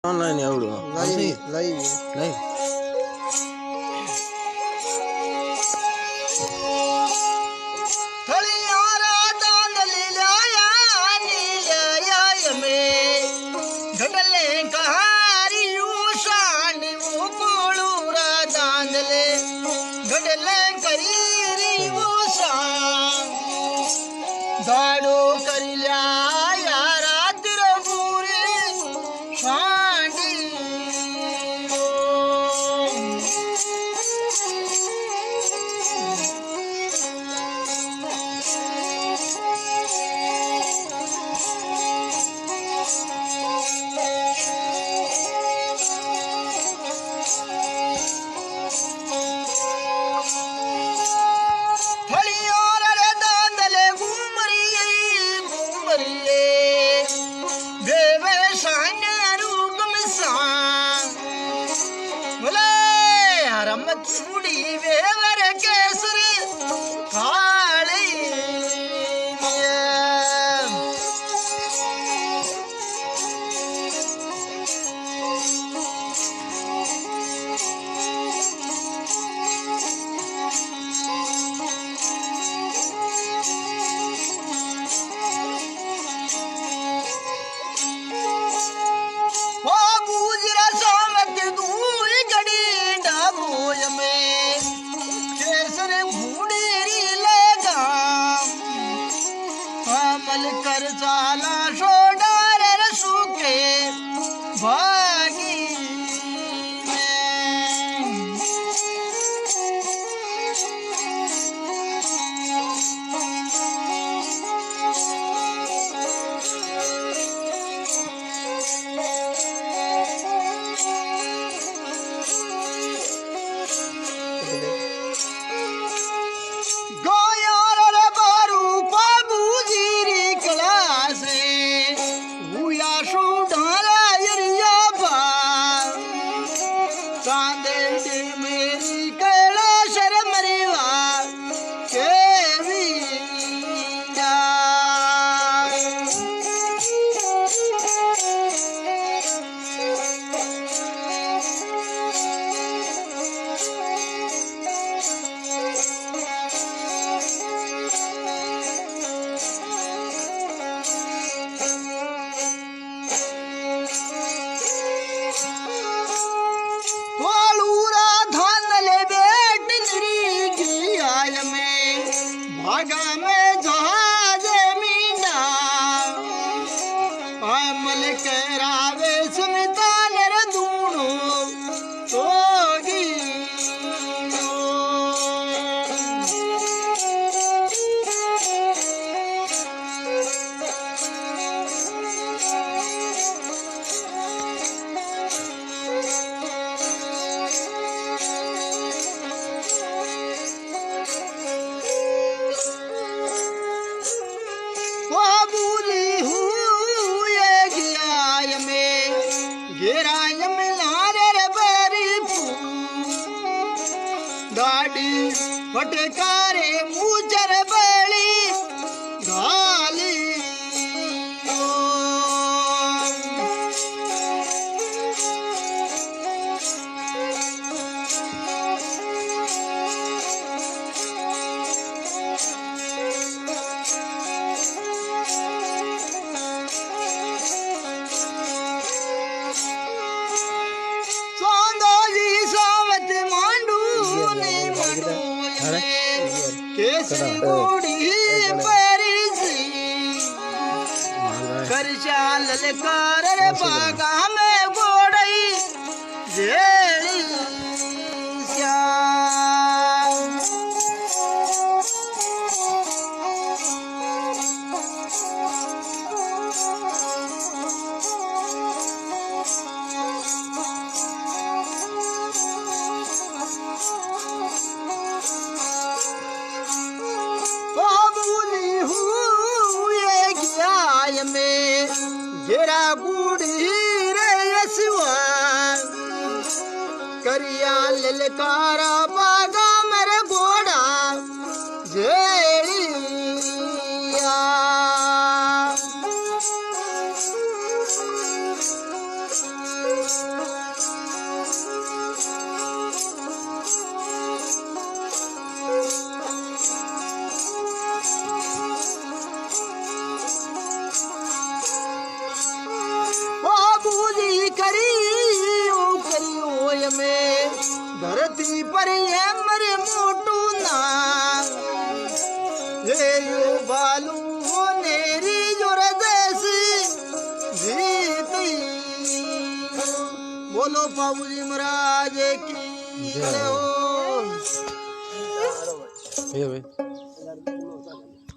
Online एवढं live live नाही दाडो करिल्या या रात्र गुरे शांडी चूड़ी वेवर केसरी काली कर चाला शोडार सुखे भागी मेरी कैलाश मरीवा केवी भागा में जहाज मीना अमल करावे सुमिता नर दूनो तोगी गाड़ी फटकारे मुजर बड़ी गाली केसरी बूढ़ी परिसी करशा ललकार रे बागा में गोड़ई जेड़ी गिरा बूढ़ी रे यशवा करिया ललकारा बागा मर घोड़ा जेड़िया बाबूजी करियो करियो में धरती पर ये मरे मोटू ना ये यो बालू नेरी जोर जैसी जीती। बोलो बाबूजी महाराज की जय हो। भैया भाई